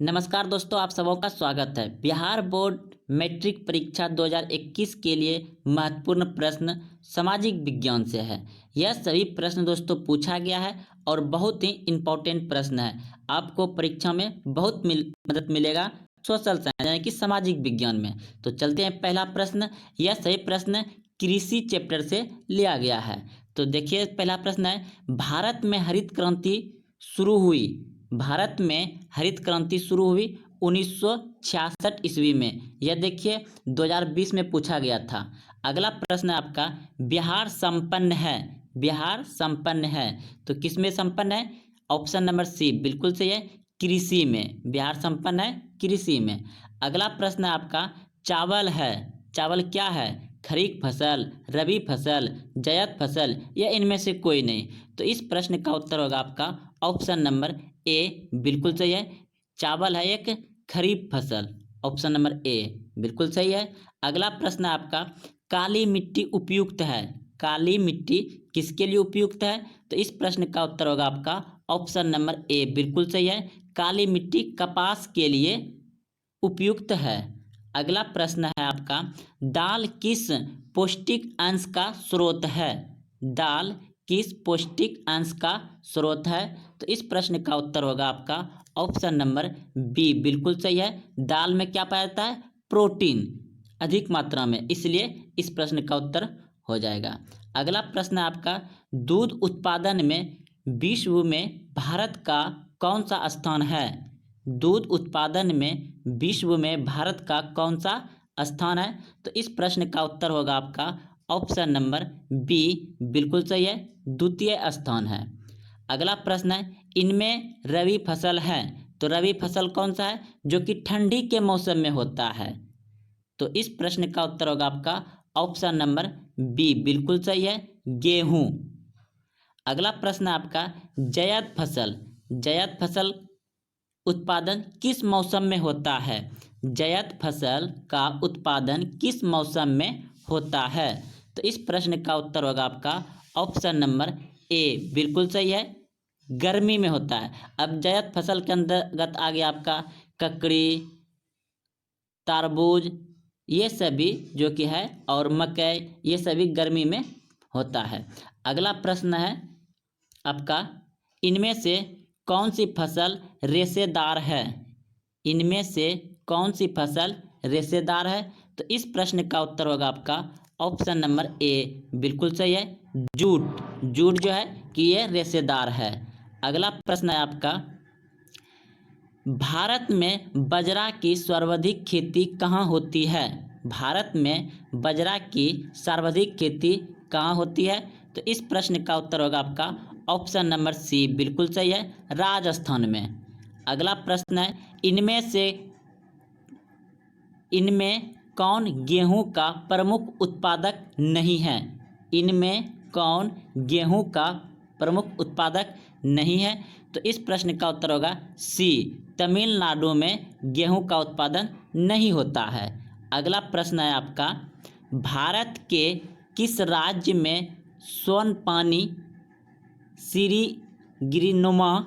नमस्कार दोस्तों, आप सबों का स्वागत है। बिहार बोर्ड मैट्रिक परीक्षा 2021 के लिए महत्वपूर्ण प्रश्न सामाजिक विज्ञान से है। यह सभी प्रश्न दोस्तों पूछा गया है और बहुत ही इम्पोर्टेंट प्रश्न है। आपको परीक्षा में बहुत मदद मिलेगा सोशल साइंस यानी कि सामाजिक विज्ञान में। तो चलते हैं पहला प्रश्न। यह सही प्रश्न कृषि चैप्टर से लिया गया है। तो देखिए पहला प्रश्न है, भारत में हरित क्रांति शुरू हुई। भारत में हरित क्रांति शुरू हुई 1966 ईस्वी में। यह देखिए 2020 में पूछा गया था। अगला प्रश्न है आपका, बिहार संपन्न है। बिहार संपन्न है तो किस में संपन्न है? ऑप्शन नंबर सी बिल्कुल सही है, कृषि में। बिहार संपन्न है कृषि में। अगला प्रश्न है आपका, चावल है। चावल क्या है? खरीफ फसल, रबी फसल, जायद फसल या इनमें से कोई नहीं। तो इस प्रश्न का उत्तर होगा आपका ऑप्शन नंबर ए बिल्कुल सही है। चावल है एक खरीफ फसल। ऑप्शन नंबर ए बिल्कुल सही है। अगला प्रश्न है आपका, काली मिट्टी उपयुक्त है। काली मिट्टी किसके लिए उपयुक्त है? तो इस प्रश्न का उत्तर होगा आपका ऑप्शन नंबर ए बिल्कुल सही है। काली मिट्टी कपास के लिए उपयुक्त है। अगला प्रश्न है आपका, दाल किस पौष्टिक अंश का स्रोत है? दाल किस पौष्टिक अंश का स्रोत है? तो इस प्रश्न का उत्तर होगा आपका ऑप्शन नंबर बी बिल्कुल सही है। दाल में क्या पाया जाता है? प्रोटीन अधिक मात्रा में, इसलिए इस प्रश्न का उत्तर हो जाएगा। अगला प्रश्न है आपका, दूध उत्पादन में विश्व में भारत का कौन सा स्थान है? दूध उत्पादन में विश्व में भारत का कौन सा स्थान है? तो इस प्रश्न का उत्तर होगा आपका ऑप्शन नंबर बी बिल्कुल सही है, द्वितीय स्थान है। अगला प्रश्न है, इनमें रबी फसल है। तो रबी फसल कौन सा है? जो कि ठंडी के मौसम में होता है। तो इस प्रश्न का उत्तर होगा आपका ऑप्शन नंबर बी बिल्कुल सही है, गेहूं। अगला प्रश्न है आपका, जायद फसल। जायद फसल उत्पादन किस मौसम में होता है? जायद फसल का उत्पादन किस मौसम में होता है? तो इस प्रश्न का उत्तर होगा आपका ऑप्शन नंबर ए बिल्कुल सही है, गर्मी में होता है। अब जायद फसल के अंतर्गत आ गया आपका ककड़ी, तरबूज, ये सभी जो कि है, और मकई, ये सभी गर्मी में होता है। अगला प्रश्न है आपका, इनमें से कौन सी फसल रेशेदार है? इनमें से कौन सी फसल रेशेदार है? तो इस प्रश्न का उत्तर होगा आपका ऑप्शन नंबर ए बिल्कुल सही है, जूट। जूट जो है कि ये रेशेदार है। अगला प्रश्न है आपका, भारत में बाजरा की सर्वाधिक खेती कहाँ होती है? भारत में बाजरा की सर्वाधिक खेती कहाँ होती है? तो इस प्रश्न का उत्तर होगा आपका ऑप्शन नंबर सी बिल्कुल सही है, राजस्थान में। अगला प्रश्न है, इनमें कौन गेहूं का प्रमुख उत्पादक नहीं है? इनमें कौन गेहूं का प्रमुख उत्पादक नहीं है? तो इस प्रश्न का उत्तर होगा सी, तमिलनाडु में गेहूं का उत्पादन नहीं होता है। अगला प्रश्न है आपका, भारत के किस राज्य में सोनपानी सीरीगिरीनुमा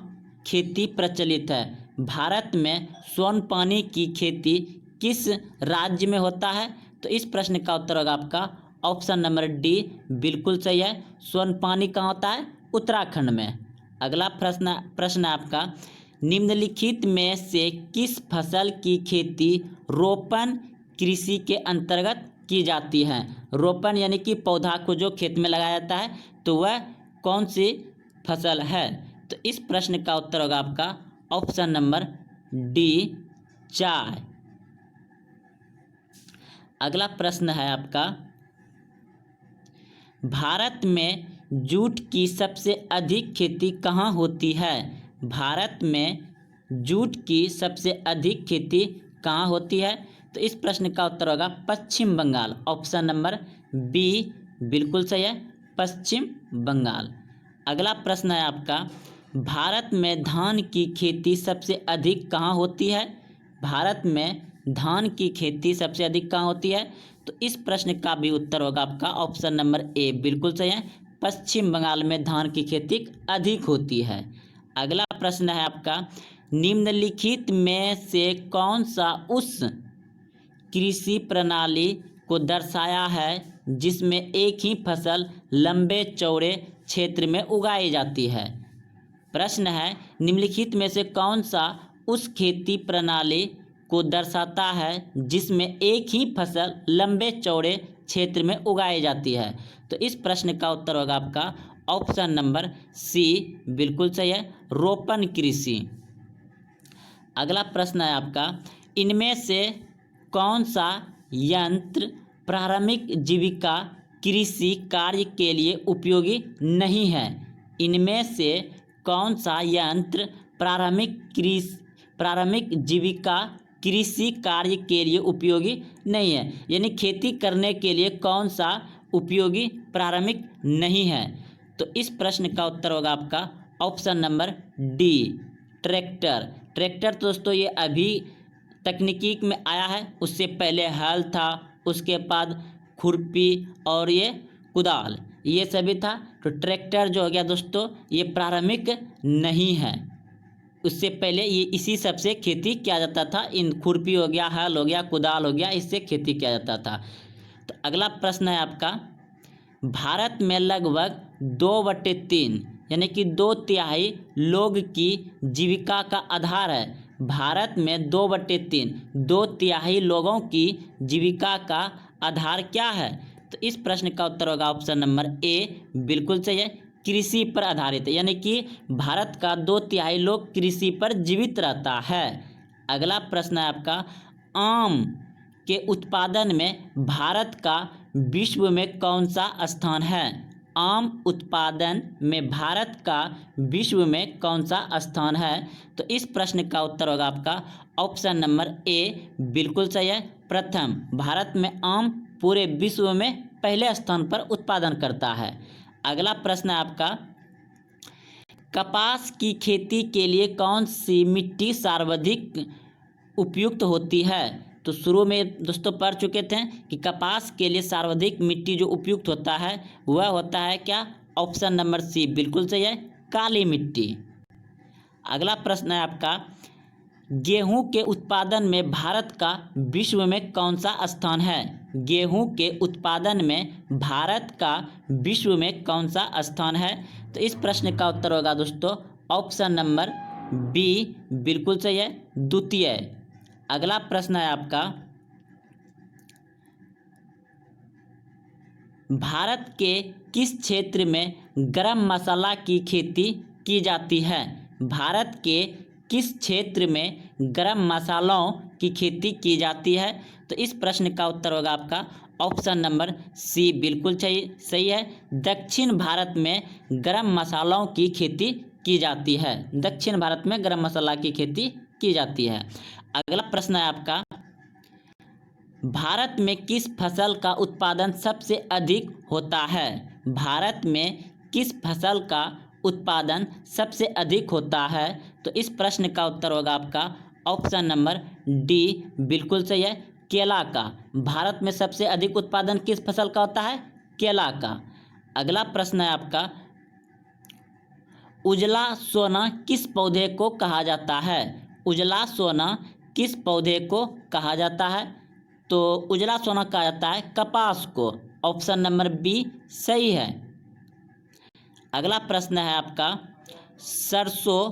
खेती प्रचलित है? भारत में सोनपानी की खेती किस राज्य में होता है? तो इस प्रश्न का उत्तर होगा आपका ऑप्शन नंबर डी बिल्कुल सही है, सोनपानी कहाँ होता है? उत्तराखंड में। अगला प्रश्न आपका, निम्नलिखित में से किस फसल की खेती रोपण कृषि के अंतर्गत की जाती है? रोपण यानी कि पौधा को जो खेत में लगाया जाता है, तो वह कौन सी फसल है? तो इस प्रश्न का उत्तर होगा आपका ऑप्शन नंबर डी, चाय। अगला प्रश्न है आपका, भारत में जूट की सबसे अधिक खेती कहाँ होती है? भारत में जूट की सबसे अधिक खेती कहाँ होती है? तो इस प्रश्न का उत्तर होगा पश्चिम बंगाल। ऑप्शन नंबर बी बिल्कुल सही है, पश्चिम बंगाल। अगला प्रश्न है आपका, भारत में धान की खेती सबसे अधिक कहाँ होती है? भारत में धान की खेती सबसे अधिक कहाँ होती है? तो इस प्रश्न का भी उत्तर होगा आपका ऑप्शन नंबर ए बिल्कुल सही है, पश्चिम बंगाल में धान की खेती अधिक होती है। अगला प्रश्न है आपका, निम्नलिखित में से कौन सा उस कृषि प्रणाली को दर्शाया है जिसमें एक ही फसल लंबे चौड़े क्षेत्र में उगाई जाती है। प्रश्न है, निम्नलिखित में से कौन सा उस खेती प्रणाली को दर्शाता है जिसमें एक ही फसल लंबे चौड़े क्षेत्र में उगाई जाती है। तो इस प्रश्न का उत्तर होगा आपका ऑप्शन नंबर सी, बिल्कुल सही है, रोपण कृषि। अगला प्रश्न है आपका, इनमें से कौन सा यंत्र प्रारंभिक जीविका कृषि कार्य के लिए उपयोगी नहीं है। इनमें से कौन सा यंत्र प्रारंभिक जीविका कृषि कार्य के लिए उपयोगी नहीं है, यानी खेती करने के लिए कौन सा उपयोगी प्रारंभिक नहीं है। तो इस प्रश्न का उत्तर होगा आपका option number D, tractor. Tractor तो दोस्तों ये अभी तकनीकी में आया है, उससे पहले हल था, उसके बाद खुरपी और ये कुदाल, ये सभी था। तो ट्रैक्टर जो हो गया दोस्तों ये प्रारंभिक नहीं है, उससे पहले ये इसी सब से खेती किया जाता था। इन खुरपी हो गया, हल हो गया, कुदाल हो गया, इससे खेती किया जाता था। तो अगला प्रश्न है आपका, भारत में लगभग 2/3 यानी कि 2/3 लोग की जीविका का आधार है। भारत में 2/3 लोगों की जीविका का आधार क्या है। तो इस प्रश्न का उत्तर होगा ऑप्शन नंबर ए, बिल्कुल सही है, कृषि पर आधारित है, यानी कि भारत का 2/3 लोग कृषि पर जीवित रहता है। अगला प्रश्न है आपका, आम के उत्पादन में भारत का विश्व में कौन सा स्थान है। आम उत्पादन में भारत का विश्व में कौन सा स्थान है। तो इस प्रश्न का उत्तर होगा आपका ऑप्शन नंबर ए, बिल्कुल सही है, प्रथम। भारत में आम पूरे विश्व में पहले स्थान पर उत्पादन करता है। अगला प्रश्न है आपका, कपास की खेती के लिए कौन सी मिट्टी सर्वाधिक उपयुक्त होती है। तो शुरू में दोस्तों पढ़ चुके थे कि कपास के लिए सर्वाधिक मिट्टी जो उपयुक्त होता है वह होता है क्या, ऑप्शन नंबर सी, बिल्कुल सही है, काली मिट्टी। अगला प्रश्न है आपका, गेहूं के उत्पादन में भारत का विश्व में कौन सा स्थान है। गेहूं के उत्पादन में भारत का विश्व में कौन सा स्थान है। तो इस प्रश्न का उत्तर होगा दोस्तों ऑप्शन नंबर बी, बिल्कुल सही है, द्वितीय। अगला प्रश्न है आपका, भारत के किस क्षेत्र में गरम मसाला की खेती की जाती है। भारत के किस क्षेत्र में गरम मसालों की खेती की जाती है। तो इस प्रश्न का उत्तर होगा आपका ऑप्शन नंबर सी, बिल्कुल सही है, दक्षिण भारत में गरम मसालों की खेती की जाती है। दक्षिण भारत में गरम मसाला की खेती की जाती है। अगला प्रश्न है आपका, भारत में किस फसल का उत्पादन सबसे अधिक होता है। भारत में किस फसल का उत्पादन सबसे अधिक होता है। तो इस प्रश्न का उत्तर होगा आपका ऑप्शन नंबर डी, बिल्कुल सही है, केला का। भारत में सबसे अधिक उत्पादन किस फसल का होता है, केला का। अगला प्रश्न है आपका, उजला सोना किस पौधे को कहा जाता है। उजला सोना किस पौधे को कहा जाता है। तो उजला सोना कहा जाता है कपास को, ऑप्शन नंबर बी सही है। अगला प्रश्न है आपका, सरसों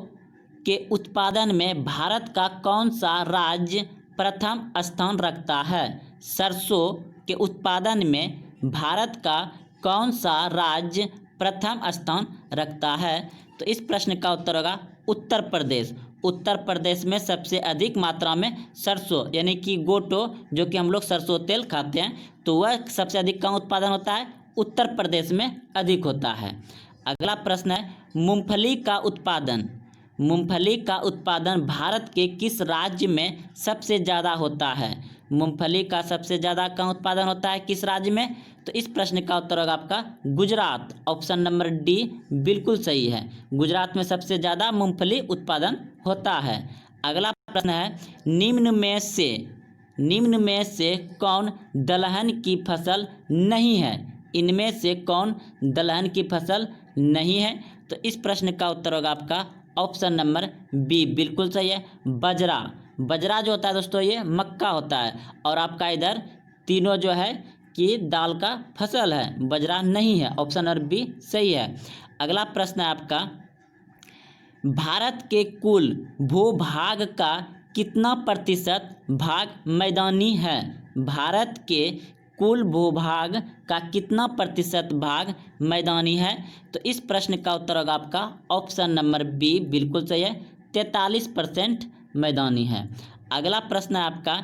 के उत्पादन में भारत का कौन सा राज्य प्रथम स्थान रखता है। सरसों के उत्पादन में भारत का कौन सा राज्य प्रथम स्थान रखता है। तो इस प्रश्न का उत्तर होगा उत्तर प्रदेश। उत्तर प्रदेश में सबसे अधिक मात्रा में सरसों यानी कि गोटो, जो कि हम लोग सरसों तेल खाते हैं, तो वह सबसे अधिक कहाँ उत्पादन होता है, उत्तर प्रदेश में अधिक होता है। अगला प्रश्न है, मूंगफली का उत्पादन। मूंगफली का उत्पादन भारत के किस राज्य में सबसे ज़्यादा होता है। मूंगफली का सबसे ज़्यादा कहाँ उत्पादन होता है, किस राज्य में। तो इस प्रश्न का उत्तर होगा आपका गुजरात, ऑप्शन नंबर डी बिल्कुल सही है। गुजरात में सबसे ज़्यादा मूंगफली उत्पादन होता है। अगला प्रश्न है, निम्न में से कौन दलहन की फसल नहीं है। इनमें से कौन दलहन की फसल नहीं है। तो इस प्रश्न का उत्तर होगा आपका ऑप्शन नंबर बी बिल्कुल सही है। बजरा, बजरा जो होता है दोस्तों ये मक्का होता है, और आपका इधर तीनों जो है कि दाल का फसल है, बजरा नहीं है। ऑप्शन नंबर बी सही है। अगला प्रश्न है आपका, भारत के कुल भूभाग का कितना प्रतिशत भाग मैदानी है? भारत के कुल भूभाग का कितना प्रतिशत भाग मैदानी है? तो इस प्रश्न का उत्तर होगा आपका ऑप्शन नंबर बी बिल्कुल सही है, 43% मैदानी है। अगला प्रश्न है आपका,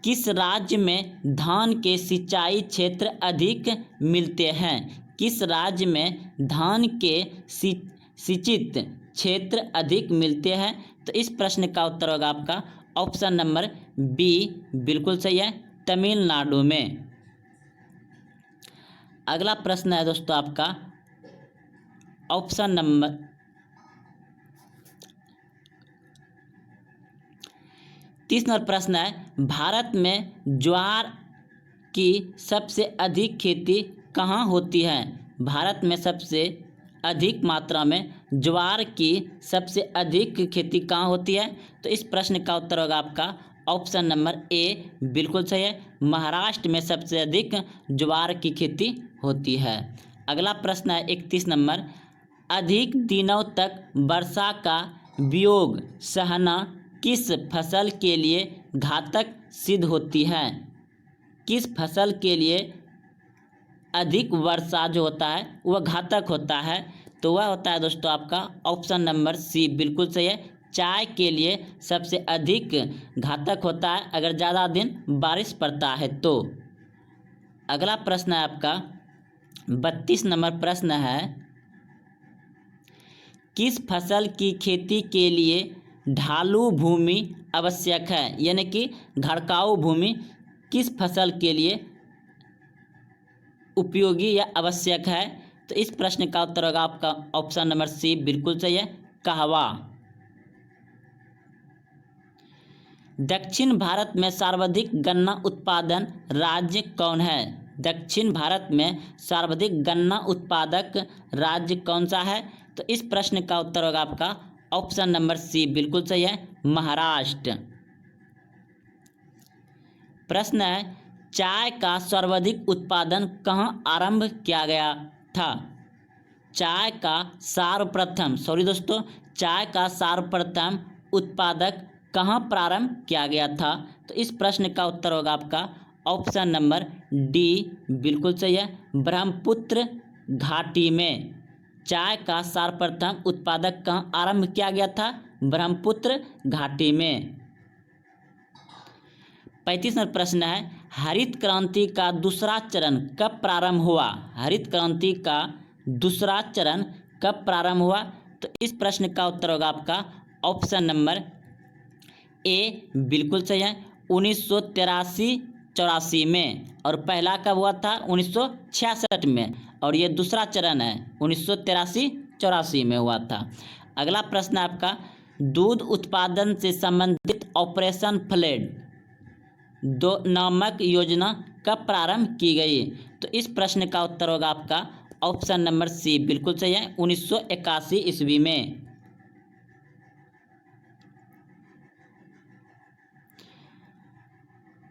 किस राज्य में धान के सिंचाई क्षेत्र अधिक मिलते हैं? किस राज्य में धान के सिंचित क्षेत्र अधिक मिलते हैं? तो इस प्रश्न का उत्तर होगा आपका ऑप्शन नंबर बी बिल्कुल सही है, तमिलनाडु में। अगला प्रश्न है दोस्तों आपका ऑप्शन नंबर 30 नंबर प्रश्न है, भारत में ज्वार की सबसे अधिक खेती कहाँ होती है? भारत में सबसे अधिक मात्रा में ज्वार की सबसे अधिक खेती कहाँ होती है? तो इस प्रश्न का उत्तर होगा आपका ऑप्शन नंबर ए बिल्कुल सही है, महाराष्ट्र में सबसे अधिक ज्वार की खेती होती है। अगला प्रश्न है 31 नंबर, अधिक दिनों तक वर्षा का वियोग सहना किस फसल के लिए घातक सिद्ध होती है? किस फसल के लिए अधिक वर्षा जो होता है वह घातक होता है? तो वह होता है दोस्तों आपका ऑप्शन नंबर सी बिल्कुल सही है, चाय के लिए सबसे अधिक घातक होता है अगर ज़्यादा दिन बारिश पड़ता है तो। अगला प्रश्न है आपका 32 नंबर प्रश्न है, किस फसल की खेती के लिए ढालू भूमि आवश्यक है? यानी कि घड़काऊ भूमि किस फसल के लिए उपयोगी या आवश्यक है? तो इस प्रश्न का उत्तर होगा आपका ऑप्शन नंबर सी बिल्कुल सही है, कहवा। दक्षिण भारत में सर्वाधिक गन्ना उत्पादन राज्य कौन है? दक्षिण भारत में सर्वाधिक गन्ना उत्पादक राज्य कौन सा है? तो इस प्रश्न का उत्तर होगा आपका ऑप्शन नंबर सी बिल्कुल सही है, महाराष्ट्र। प्रश्न है, चाय का सर्वाधिक उत्पादन कहाँ आरंभ किया गया था? चाय का सर्वप्रथम उत्पादक कहाँ प्रारंभ किया गया था? तो इस प्रश्न का उत्तर होगा आपका ऑप्शन नंबर डी बिल्कुल सही है, ब्रह्मपुत्र घाटी में। चाय का सर्वप्रथम उत्पादक कहाँ आरंभ किया गया था? ब्रह्मपुत्र घाटी में। 35 नंबर प्रश्न है, हरित क्रांति का दूसरा चरण कब प्रारंभ हुआ? हरित क्रांति का दूसरा चरण कब प्रारंभ हुआ? तो इस प्रश्न का उत्तर होगा आपका ऑप्शन नंबर ए बिल्कुल सही है, 1983-84 में। और पहला कब हुआ था? 1966 में। और ये दूसरा चरण है 1983-84 में हुआ था। अगला प्रश्न है आपका, दूध उत्पादन से संबंधित ऑपरेशन फ्लड नामक योजना कब प्रारंभ की गई? तो इस प्रश्न का उत्तर होगा आपका ऑप्शन नंबर सी बिल्कुल सही है, 1981 ईस्वी में।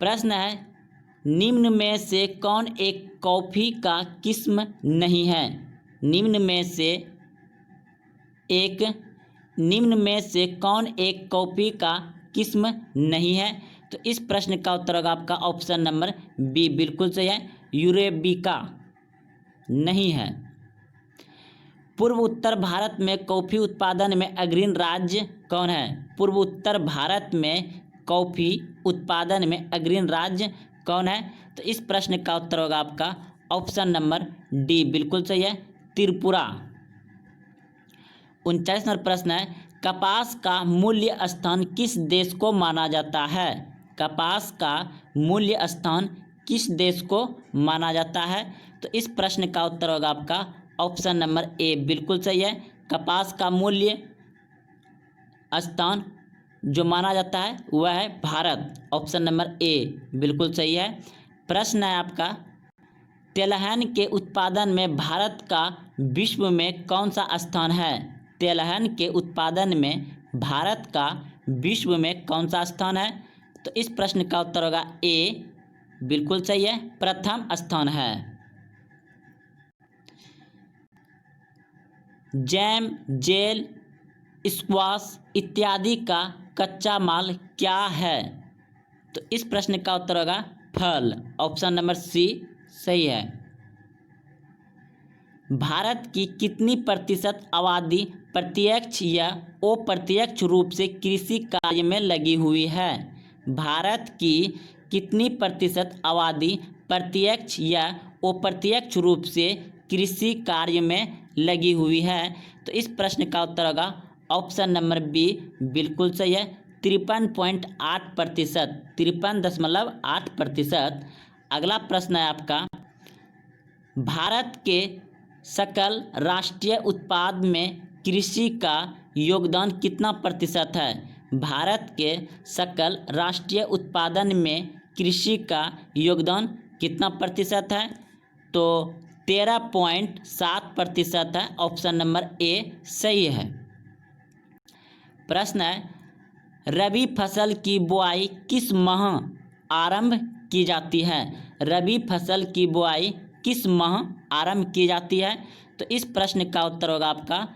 प्रश्न है, निम्न में से कौन एक कॉफी का किस्म नहीं है? निम्न में से कौन एक कॉफी का किस्म नहीं है? तो इस प्रश्न का उत्तर होगा आपका ऑप्शन नंबर बी बिल्कुल सही है, यूरेबिका नहीं है। पूर्व उत्तर भारत में कॉफी उत्पादन में अग्रणी राज्य कौन है? पूर्व उत्तर भारत में कॉफी उत्पादन में अग्रणी राज्य कौन है? तो इस प्रश्न का उत्तर होगा आपका ऑप्शन नंबर डी बिल्कुल सही है, त्रिपुरा। 39 नंबर प्रश्न है, कपास का मूल्य स्थान किस देश को माना जाता है? कपास का मूल्य स्थान किस देश को माना जाता है? तो इस प्रश्न का उत्तर होगा आपका ऑप्शन नंबर ए बिल्कुल सही है, कपास का मूल्य स्थान जो माना जाता है वह है भारत। ऑप्शन नंबर ए बिल्कुल सही है। प्रश्न है आपका, तिलहन के उत्पादन में भारत का विश्व में कौन सा स्थान है? तेलहन के उत्पादन में भारत का विश्व में कौन सा स्थान है? तो इस प्रश्न का उत्तर होगा ए, बिल्कुल सही है, प्रथम स्थान है। जैम, जेल, स्क्वाश इत्यादि का कच्चा माल क्या है? तो इस प्रश्न का उत्तर होगा फल, ऑप्शन नंबर सी सही है। भारत की कितनी प्रतिशत आबादी प्रत्यक्ष या अप्रत्यक्ष रूप से कृषि कार्य में लगी हुई है? भारत की कितनी प्रतिशत आबादी प्रत्यक्ष या अप्रत्यक्ष रूप से कृषि कार्य में लगी हुई है? तो इस प्रश्न का उत्तर होगा ऑप्शन नंबर बी, बिल्कुल सही है, 53.8%, 53.8%। अगला प्रश्न है आपका, भारत के सकल राष्ट्रीय उत्पाद में कृषि का योगदान कितना प्रतिशत है? भारत के सकल राष्ट्रीय उत्पादन में कृषि का योगदान कितना प्रतिशत है? तो 13.7% है, ऑप्शन नंबर ए सही है। प्रश्न है, रबी फसल की बुआई किस माह आरंभ की जाती है? रबी फसल की बुआई किस माह आरंभ की जाती है? तो इस प्रश्न का उत्तर होगा आपका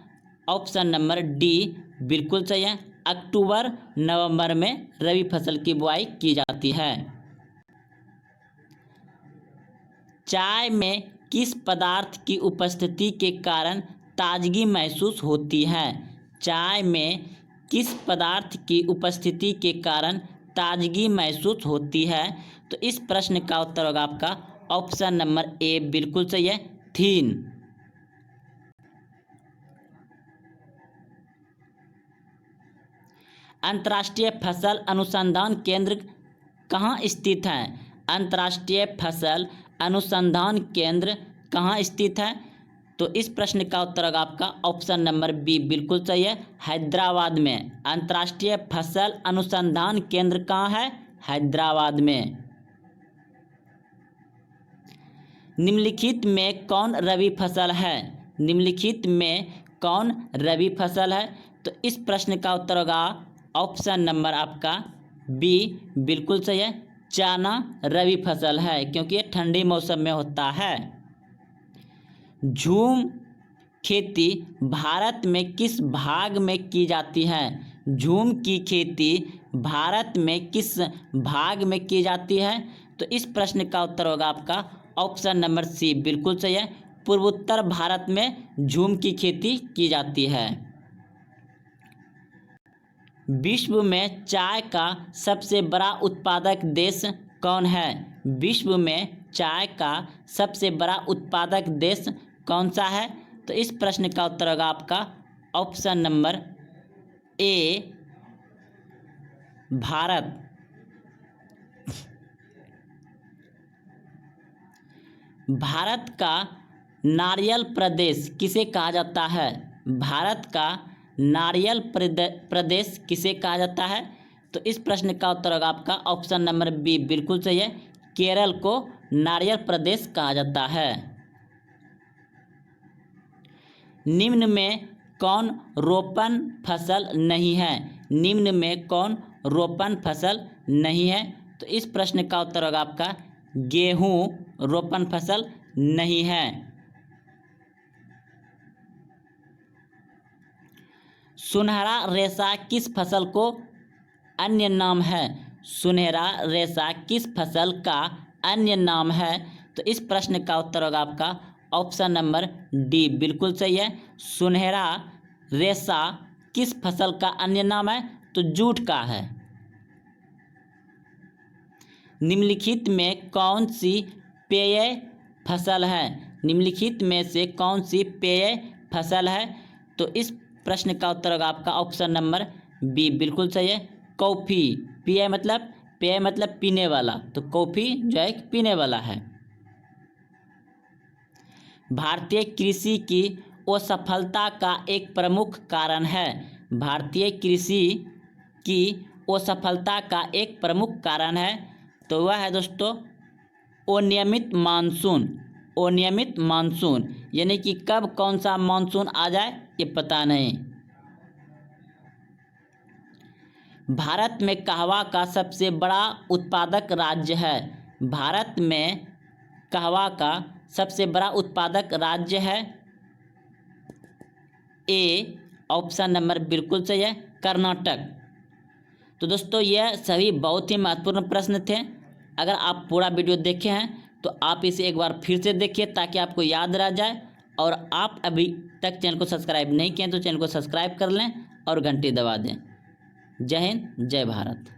ऑप्शन नंबर डी, बिल्कुल सही है, अक्टूबर नवंबर में रबी फसल की बुआई की जाती है। चाय में किस पदार्थ की उपस्थिति के कारण ताजगी महसूस होती है? चाय में किस पदार्थ की उपस्थिति के कारण ताजगी महसूस होती है? तो इस प्रश्न का उत्तर होगा आपका ऑप्शन नंबर ए, बिल्कुल सही है, थीन। अंतर्राष्ट्रीय फसल अनुसंधान केंद्र कहाँ स्थित है? अंतर्राष्ट्रीय फसल अनुसंधान केंद्र कहाँ स्थित है? तो इस प्रश्न का उत्तर होगा आपका ऑप्शन नंबर बी, बिल्कुल सही है, हैदराबाद में। अंतर्राष्ट्रीय फसल अनुसंधान केंद्र कहाँ है? हैदराबाद में। निम्नलिखित में कौन रबी फसल है? निम्नलिखित में कौन रबी फसल है? तो इस प्रश्न का उत्तर होगा ऑप्शन नंबर आपका बी, बिल्कुल सही है, चना रबी फसल है, क्योंकि ये ठंडी मौसम में होता है। झूम खेती भारत में किस भाग में की जाती है? झूम की खेती भारत में किस भाग में की जाती है? तो इस प्रश्न का उत्तर होगा आपका ऑप्शन नंबर सी, बिल्कुल सही है, पूर्वोत्तर भारत में झूम की खेती की जाती है। विश्व में चाय का सबसे बड़ा उत्पादक देश कौन है? विश्व में चाय का सबसे बड़ा उत्पादक देश कौन सा है? तो इस प्रश्न का उत्तर होगा आपका option number A, Bharat. Bharat का नारियल प्रदेश किसे कहा जाता है? भारत का नारियल प्रदेश किसे कहा जाता है? तो इस प्रश्न का उत्तर होगा आपका ऑप्शन नंबर बी, बिल्कुल सही है, केरल को नारियल प्रदेश कहा जाता है। निम्न में कौन रोपण फसल नहीं है? निम्न में कौन रोपण फसल नहीं है? तो इस प्रश्न का उत्तर होगा आपका गेहूं रोपण फसल नहीं है। सुनहरा रेशा किस फसल को अन्य नाम है? सुनहरा रेशा किस फसल का अन्य नाम है? तो इस प्रश्न का उत्तर होगा आपका ऑप्शन नंबर डी, बिल्कुल सही है, सुनहरा रेशा किस फसल का अन्य नाम है? तो जूट का है। निम्नलिखित में कौन सी पेय फसल है? निम्नलिखित में से कौन सी पेय फसल है? तो इस प्रश्न का उत्तर होगा आपका ऑप्शन नंबर बी, बिल्कुल सही है, कॉफ़ी। पेय मतलब पीने वाला, तो कॉफ़ी जो है पीने वाला है। भारतीय कृषि की असफलता का एक प्रमुख कारण है। भारतीय कृषि की असफलता का एक प्रमुख कारण है, तो वह है दोस्तों अनियमित मानसून। अनियमित मानसून यानी कि कब कौन सा मानसून आ जाए ये पता नहीं। भारत में कहवा का सबसे बड़ा उत्पादक राज्य है? भारत में कहवा का सबसे बड़ा उत्पादक राज्य है? ए ऑप्शन नंबर बिल्कुल सही है, कर्नाटक। तो दोस्तों यह सभी बहुत ही महत्वपूर्ण प्रश्न थे। अगर आप पूरा वीडियो देखे हैं तो आप इसे एक बार फिर से देखिए ताकि आपको याद रह जाए। और आप अभी तक चैनल को सब्सक्राइब नहीं किए तो चैनल को सब्सक्राइब कर लें और घंटी दबा दें। जय हिंद, जय भारत।